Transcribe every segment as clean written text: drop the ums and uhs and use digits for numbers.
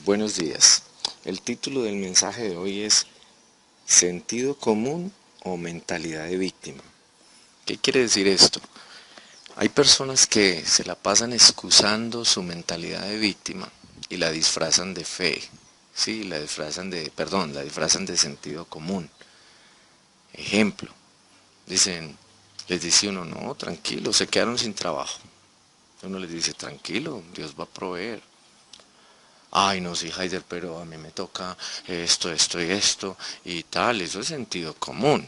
Buenos días. El título del mensaje de hoy es ¿Sentido común o mentalidad de víctima? ¿Qué quiere decir esto? Hay personas que se la pasan excusando su mentalidad de víctima y la disfrazan de fe, sí, la disfrazan de sentido común. Ejemplo, dicen, les dice uno, no, tranquilo, se quedaron sin trabajo. Uno les dice, tranquilo, Dios va a proveer. Ay, no, sí, Haider, pero a mí me toca esto y esto y tal, eso es sentido común.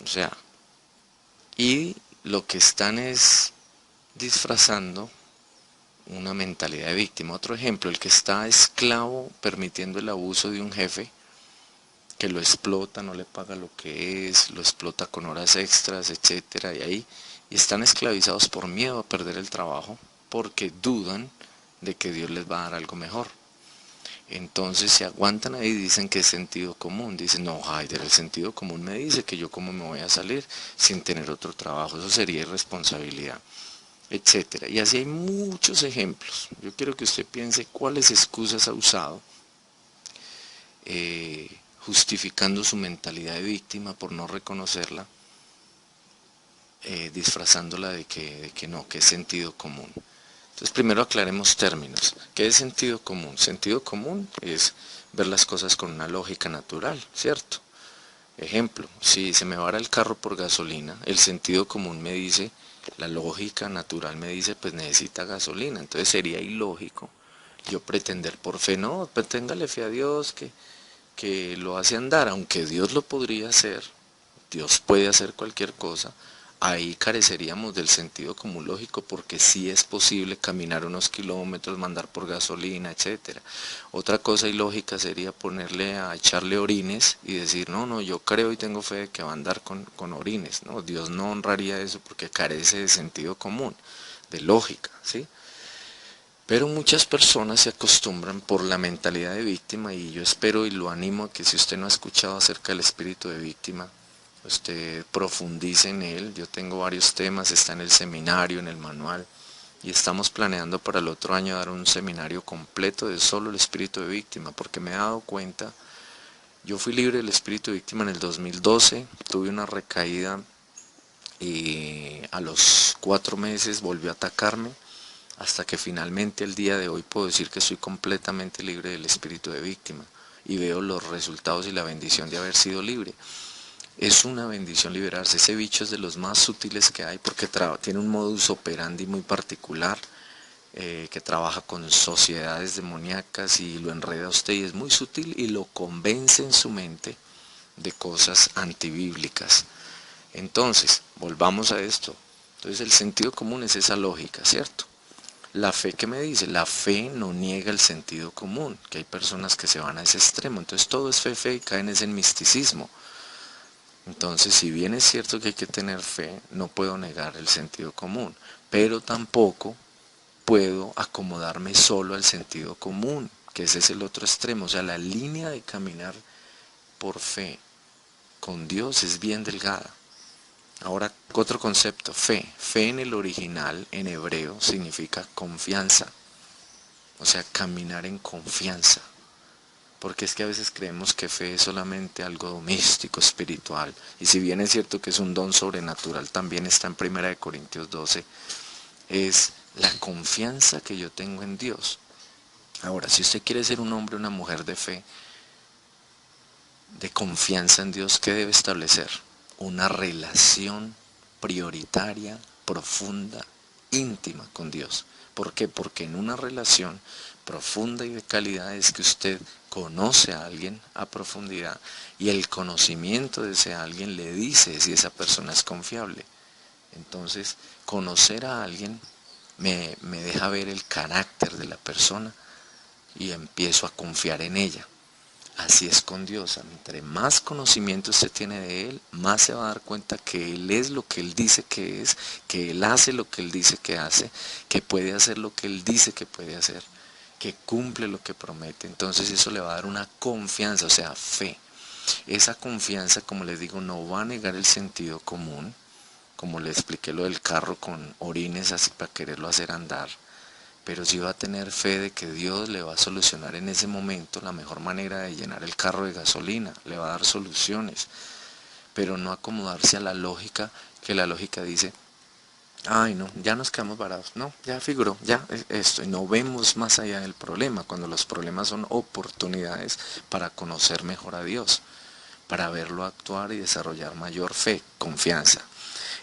O sea, y lo que están es disfrazando una mentalidad de víctima. Otro ejemplo, el que está esclavo permitiendo el abuso de un jefe que lo explota, no le paga lo que es, lo explota con horas extras, etcétera, y están esclavizados por miedo a perder el trabajo, porque dudan de que Dios les va a dar algo mejor. Entonces se aguantan ahí y dicen que es sentido común. Dicen, no, Haider, el sentido común me dice que yo cómo me voy a salir sin tener otro trabajo, eso sería irresponsabilidad, etcétera. Y así hay muchos ejemplos. Yo quiero que usted piense cuáles excusas ha usado justificando su mentalidad de víctima por no reconocerla, disfrazándola de que no, que es sentido común. Entonces primero aclaremos términos. ¿Qué es sentido común? Sentido común es ver las cosas con una lógica natural, ¿cierto? Ejemplo, si se me vara el carro por gasolina, el sentido común me dice, la lógica natural me dice, pues necesita gasolina. Entonces sería ilógico yo pretender por fe, no, pues téngale fe a Dios que lo hace andar, aunque Dios lo podría hacer, Dios puede hacer cualquier cosa, ahí careceríamos del sentido común lógico porque sí es posible caminar unos kilómetros, mandar por gasolina, etcétera. Otra cosa ilógica sería ponerle a echarle orines y decir, no, no, yo creo y tengo fe de que va a andar con orines. No, Dios no honraría eso porque carece de sentido común, de lógica, ¿sí? Pero muchas personas se acostumbran por la mentalidad de víctima y yo espero y lo animo a que si usted no ha escuchado acerca del espíritu de víctima, usted profundice en él. Yo tengo varios temas, está en el seminario, en el manual y estamos planeando para el otro año dar un seminario completo de solo el espíritu de víctima porque me he dado cuenta, yo fui libre del espíritu de víctima en el 2012, tuve una recaída y a los 4 meses volvió a atacarme hasta que finalmente el día de hoy puedo decir que soy completamente libre del espíritu de víctima y veo los resultados y la bendición de haber sido libre. Es una bendición liberarse, ese bicho es de los más sutiles que hay porque tiene un modus operandi muy particular, que trabaja con sociedades demoníacas y lo enreda a usted y es muy sutil y lo convence en su mente de cosas antibíblicas. Entonces, volvamos a esto. Entonces el sentido común es esa lógica, ¿cierto? La fe, ¿qué me dice? La fe no niega el sentido común, que hay personas que se van a ese extremo, entonces todo es fe y caen en ese misticismo. Entonces, si bien es cierto que hay que tener fe, no puedo negar el sentido común, pero tampoco puedo acomodarme solo al sentido común, que ese es el otro extremo, o sea, la línea de caminar por fe con Dios es bien delgada. Ahora, otro concepto, fe. Fe en el original, en hebreo, significa confianza. O sea, caminar en confianza. Porque es que a veces creemos que fe es solamente algo místico, espiritual. Y si bien es cierto que es un don sobrenatural, también está en 1 Corintios 12, es la confianza que yo tengo en Dios. Ahora, si usted quiere ser un hombre o una mujer de fe, de confianza en Dios, ¿qué debe establecer? Una relación prioritaria, profunda, íntima con Dios. ¿Por qué? Porque en una relación profunda y de calidad es que usted conoce a alguien a profundidad y el conocimiento de ese alguien le dice si esa persona es confiable. Entonces, conocer a alguien me deja ver el carácter de la persona y empiezo a confiar en ella. Así es con Dios, entre más conocimiento usted tiene de Él, más se va a dar cuenta que Él es lo que Él dice que es, que Él hace lo que Él dice que hace, que puede hacer lo que Él dice que puede hacer, que cumple lo que promete. Entonces eso le va a dar una confianza, o sea, fe. Esa confianza, como les digo, no va a negar el sentido común, como le expliqué lo del carro con orines así para quererlo hacer andar, pero sí va a tener fe de que Dios le va a solucionar en ese momento la mejor manera de llenar el carro de gasolina, le va a dar soluciones, pero no acomodarse a la lógica, que la lógica dice, ay no, ya nos quedamos varados, no, ya figuró, ya es esto, y no vemos más allá del problema, cuando los problemas son oportunidades para conocer mejor a Dios, para verlo actuar y desarrollar mayor fe, confianza.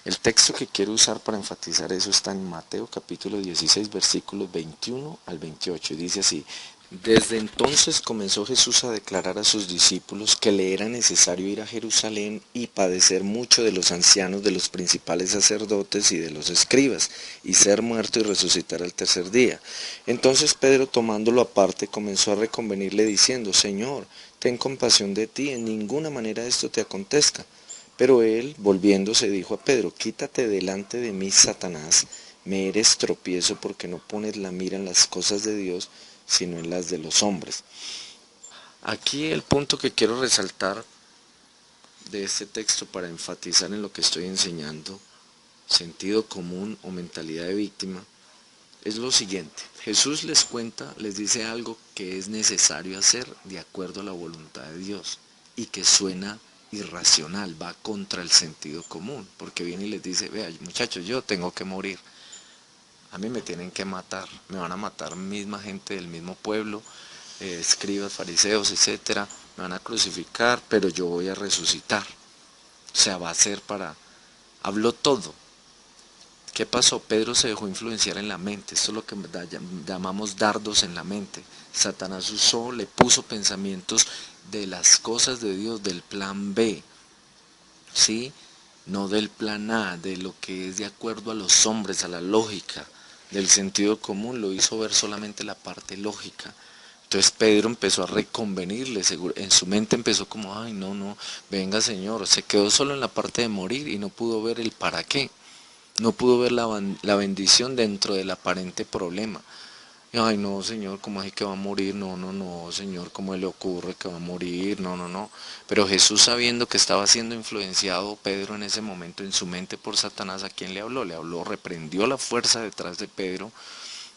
El texto que quiero usar para enfatizar eso está en Mateo capítulo 16 versículos 21 al 28 y dice así: desde entonces comenzó Jesús a declarar a sus discípulos que le era necesario ir a Jerusalén y padecer mucho de los ancianos, de los principales sacerdotes y de los escribas, y ser muerto y resucitar al tercer día. Entonces Pedro, tomándolo aparte, comenzó a reconvenirle diciendo: Señor, ten compasión de ti, en ninguna manera esto te acontezca. Pero él, volviéndose, dijo a Pedro: quítate delante de mí, Satanás, me eres tropiezo porque no pones la mira en las cosas de Dios, sino en las de los hombres. Aquí el punto que quiero resaltar de este texto para enfatizar en lo que estoy enseñando, sentido común o mentalidad de víctima, es lo siguiente. Jesús les cuenta, les dice algo que es necesario hacer de acuerdo a la voluntad de Dios y que suena irracional, va contra el sentido común, porque viene y les dice: vea muchachos, yo tengo que morir, a mí me tienen que matar, me van a matar misma gente del mismo pueblo, escribas, fariseos, etcétera, me van a crucificar, pero yo voy a resucitar. O sea, va a ser para... Habló todo. ¿Qué pasó? Pedro se dejó influenciar en la mente. Esto es lo que llamamos dardos en la mente. Satanás usó, le puso pensamientos de las cosas de Dios, del plan B, ¿sí? No del plan A, de lo que es de acuerdo a los hombres, a la lógica, del sentido común. Lo hizo ver solamente la parte lógica. Entonces Pedro empezó a reconvenirle, en su mente empezó como: ay no, venga Señor, se quedó solo en la parte de morir y no pudo ver el para qué. No pudo ver la bendición dentro del aparente problema. Ay, no, Señor, ¿cómo es que va a morir? No, Señor, ¿cómo le ocurre que va a morir? No. Pero Jesús, sabiendo que estaba siendo influenciado Pedro en ese momento en su mente por Satanás, ¿a quién le habló? Le habló, reprendió la fuerza detrás de Pedro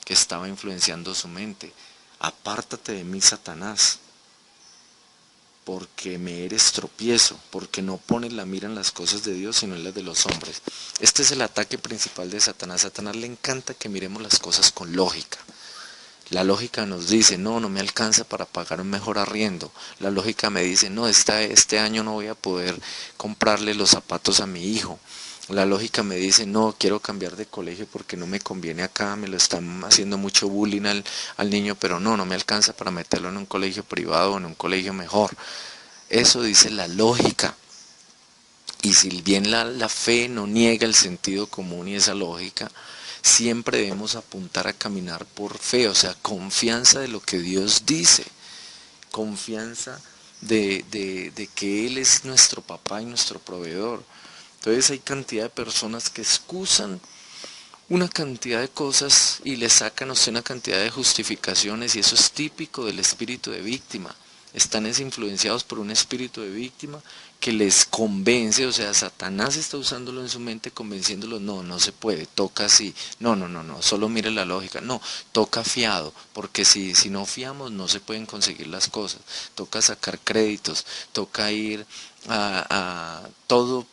que estaba influenciando su mente. Apártate de mí, Satanás, porque me eres tropiezo, porque no pones la mira en las cosas de Dios, sino en las de los hombres. Este es el ataque principal de Satanás. A Satanás le encanta que miremos las cosas con lógica. La lógica nos dice: no me alcanza para pagar un mejor arriendo. La lógica me dice: no, este año no voy a poder comprarle los zapatos a mi hijo. La lógica me dice: no, quiero cambiar de colegio porque no me conviene acá, me lo están haciendo mucho bullying al niño, pero no me alcanza para meterlo en un colegio privado o en un colegio mejor. Eso dice la lógica. Y si bien la fe no niega el sentido común y esa lógica, siempre debemos apuntar a caminar por fe, o sea, confianza de lo que Dios dice, confianza de que Él es nuestro papá y nuestro proveedor. Entonces hay cantidad de personas que excusan una cantidad de cosas y le sacan a usted una cantidad de justificaciones, y eso es típico del espíritu de víctima. Están influenciados por un espíritu de víctima que les convence, o sea, Satanás está usándolo en su mente, convenciéndolo: no se puede, toca así, no, solo mire la lógica, no, toca fiado, porque si no fiamos no se pueden conseguir las cosas, toca sacar créditos, toca ir a todo,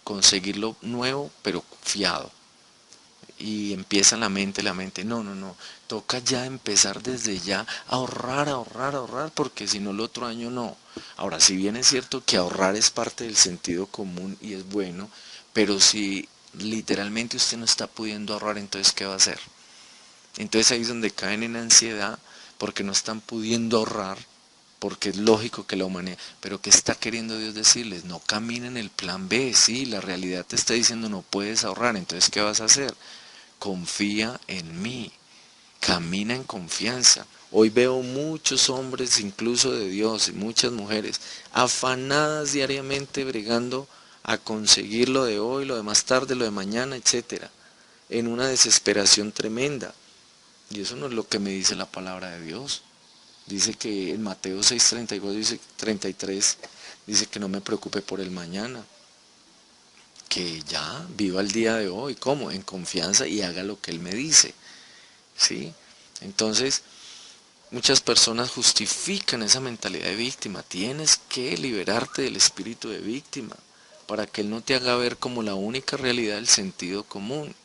conseguirlo nuevo, pero fiado. Y empieza la mente, no, toca ya empezar desde ya a ahorrar, porque si no el otro año no. Ahora, si bien es cierto que ahorrar es parte del sentido común y es bueno, pero si literalmente usted no está pudiendo ahorrar, entonces ¿qué va a hacer? Entonces ahí es donde caen en ansiedad porque no están pudiendo ahorrar, porque es lógico que la humanidad, pero ¿qué está queriendo Dios decirles? No caminen el plan B, sí, la realidad te está diciendo no puedes ahorrar, entonces ¿qué vas a hacer? Confía en mí, camina en confianza. Hoy veo muchos hombres, incluso de Dios, y muchas mujeres, afanadas diariamente bregando a conseguir lo de hoy, lo de más tarde, lo de mañana, etcétera, en una desesperación tremenda. Y eso no es lo que me dice la palabra de Dios. Dice que en Mateo 6:32, dice 33, dice que no me preocupe por el mañana, que ya viva el día de hoy. ¿Cómo? En confianza, y haga lo que Él me dice, ¿sí? Entonces, muchas personas justifican esa mentalidad de víctima. Tienes que liberarte del espíritu de víctima para que él no te haga ver como la única realidad el sentido común.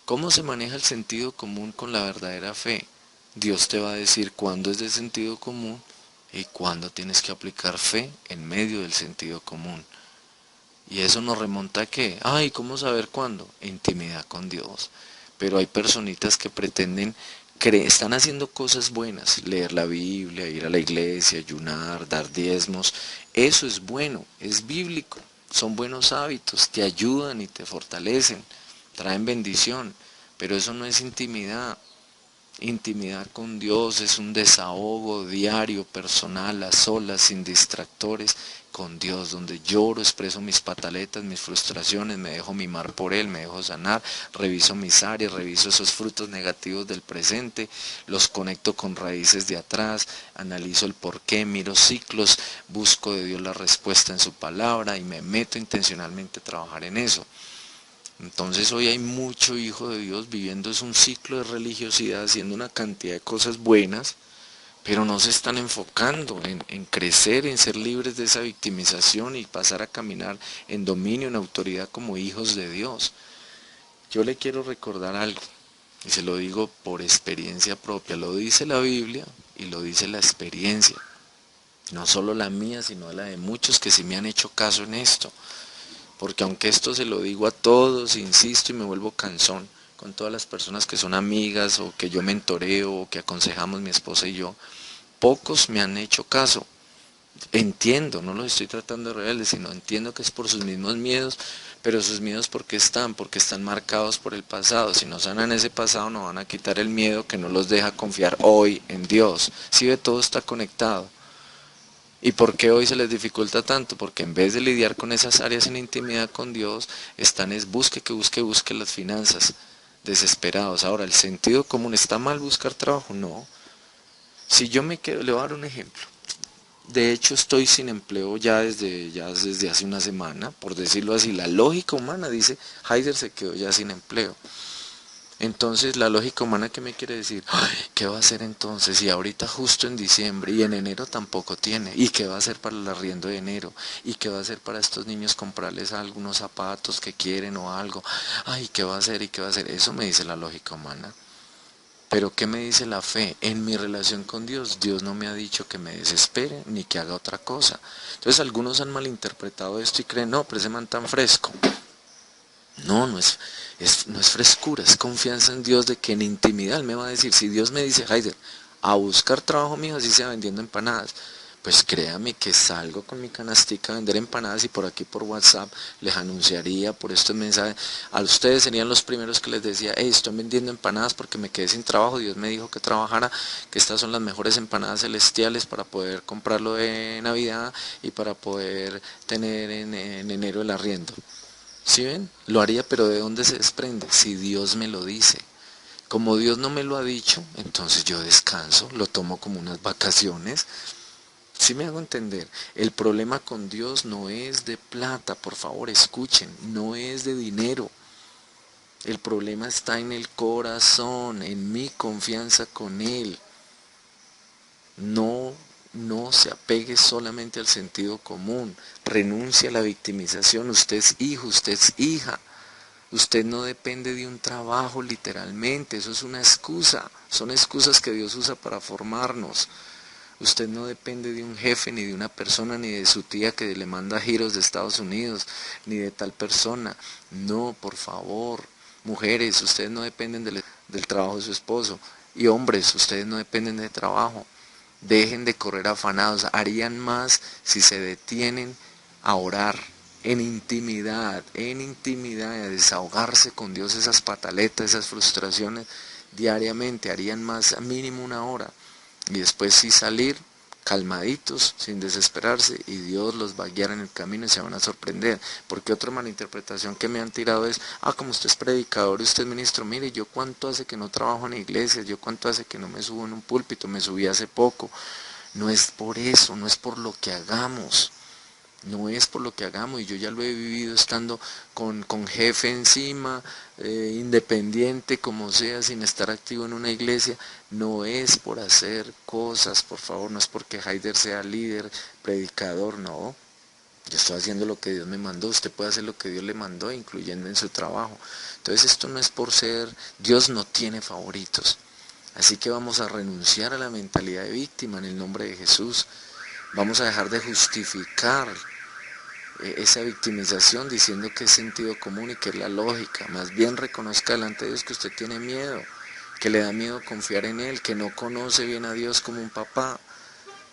¿Cómo se maneja el sentido común con la verdadera fe? Dios te va a decir cuándo es de sentido común y cuándo tienes que aplicar fe en medio del sentido común. Y eso nos remonta a qué? Ay, ¿cómo saber cuándo? Intimidad con Dios. Pero hay personitas que pretenden, están haciendo cosas buenas, leer la Biblia, ir a la iglesia, ayunar, dar diezmos. Eso es bueno, es bíblico, son buenos hábitos, te ayudan y te fortalecen, traen bendición, pero eso no es intimidad. Intimidad con Dios es un desahogo diario, personal, a solas, sin distractores, con Dios, donde lloro, expreso mis pataletas, mis frustraciones, me dejo mimar por Él, me dejo sanar, reviso mis áreas, reviso esos frutos negativos del presente, los conecto con raíces de atrás, analizo el porqué, miro ciclos, busco de Dios la respuesta en su palabra y me meto intencionalmente a trabajar en eso. Entonces hoy hay mucho hijo de Dios viviendo es un ciclo de religiosidad, haciendo una cantidad de cosas buenas, pero no se están enfocando en crecer, en ser libres de esa victimización y pasar a caminar en dominio, en autoridad como hijos de Dios. Yo le quiero recordar algo, y se lo digo por experiencia propia, lo dice la Biblia y lo dice la experiencia, no solo la mía, sino la de muchos que sí me han hecho caso en esto. Porque aunque esto se lo digo a todos, insisto y me vuelvo cansón con todas las personas que son amigas o que yo mentoreo o que aconsejamos mi esposa y yo, pocos me han hecho caso. Entiendo, no los estoy tratando de rebeldes, sino entiendo que es por sus mismos miedos, pero sus miedos porque están marcados por el pasado. Si no sanan ese pasado no van a quitar el miedo que no los deja confiar hoy en Dios. Si ve, todo está conectado. ¿Y por qué hoy se les dificulta tanto? Porque en vez de lidiar con esas áreas en intimidad con Dios, están es busque las finanzas, desesperados. Ahora, ¿el sentido común está mal buscar trabajo? No. Si yo me quedo, le voy a dar un ejemplo. De hecho, estoy sin empleo ya desde hace una semana, por decirlo así. La lógica humana dice, Haider se quedó ya sin empleo. Entonces la lógica humana que me quiere decir, ay, ¿qué va a hacer entonces? Y ahorita justo en diciembre y en enero tampoco tiene. ¿Y qué va a hacer para el arriendo de enero? ¿Y qué va a hacer para estos niños comprarles algunos zapatos que quieren o algo? Ay, ¿qué va a hacer? ¿Y qué va a hacer? Eso me dice la lógica humana. Pero ¿qué me dice la fe? En mi relación con Dios, Dios no me ha dicho que me desespere ni que haga otra cosa. Entonces algunos han malinterpretado esto y creen, no, pero ese man tan fresco. No, no es frescura, es confianza en Dios de que en intimidad Él me va a decir, si Dios me dice, Haider, a buscar trabajo mío, así sea vendiendo empanadas, pues créame que salgo con mi canastica a vender empanadas y por aquí por WhatsApp les anunciaría por estos mensajes. A ustedes serían los primeros que les decía, hey, estoy vendiendo empanadas porque me quedé sin trabajo, Dios me dijo que trabajara, que estas son las mejores empanadas celestiales para poder comprarlo de Navidad y para poder tener en enero el arriendo. ¿Sí ven? Lo haría, pero ¿de dónde se desprende? Si Dios me lo dice. Como Dios no me lo ha dicho, entonces yo descanso, lo tomo como unas vacaciones. ¿Sí me hago entender? El problema con Dios no es de plata, por favor, escuchen, no es de dinero. El problema está en el corazón, en mi confianza con Él. No se apegue solamente al sentido común, renuncia a la victimización, usted es hijo, usted es hija, usted no depende de un trabajo literalmente, eso es una excusa, son excusas que Dios usa para formarnos. Usted no depende de un jefe, ni de una persona, ni de su tía que le manda giros de Estados Unidos, ni de tal persona. No, por favor, mujeres, ustedes no dependen del trabajo de su esposo. Y hombres, ustedes no dependen de trabajo. Dejen de correr afanados, harían más si se detienen a orar en intimidad, a desahogarse con Dios esas pataletas, esas frustraciones diariamente, harían más mínimo una hora y después sí salir calmaditos, sin desesperarse, y Dios los va a guiar en el camino y se van a sorprender. Porque otra malinterpretación que me han tirado es, como usted es predicador y usted es ministro, mire, yo cuánto hace que no trabajo en iglesias, yo cuánto hace que no me subo en un púlpito, me subí hace poco. No es por eso, no es por lo que hagamos, No es por lo que hagamos, y yo ya lo he vivido estando con jefe encima, independiente como sea, sin estar activo en una iglesia. No es por hacer cosas, por favor, no es porque Haider sea líder, predicador, no. Yo estoy haciendo lo que Dios me mandó, usted puede hacer lo que Dios le mandó, incluyendo en su trabajo. Entonces esto no es por ser, Dios no tiene favoritos. Así que vamos a renunciar a la mentalidad de víctima en el nombre de Jesús. Vamos a dejar de justificar esa victimización diciendo que es sentido común y que es la lógica. Más bien reconozca delante de Dios que usted tiene miedo, que le da miedo confiar en Él, que no conoce bien a Dios como un papá.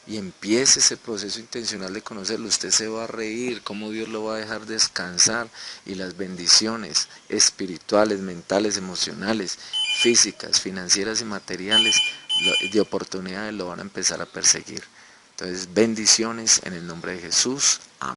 Y empiece ese proceso intencional de conocerlo. Usted se va a reír, cómo Dios lo va a dejar descansar, y las bendiciones espirituales, mentales, emocionales, físicas, financieras y materiales de oportunidades lo van a empezar a perseguir. Entonces, bendiciones en el nombre de Jesús. Amén.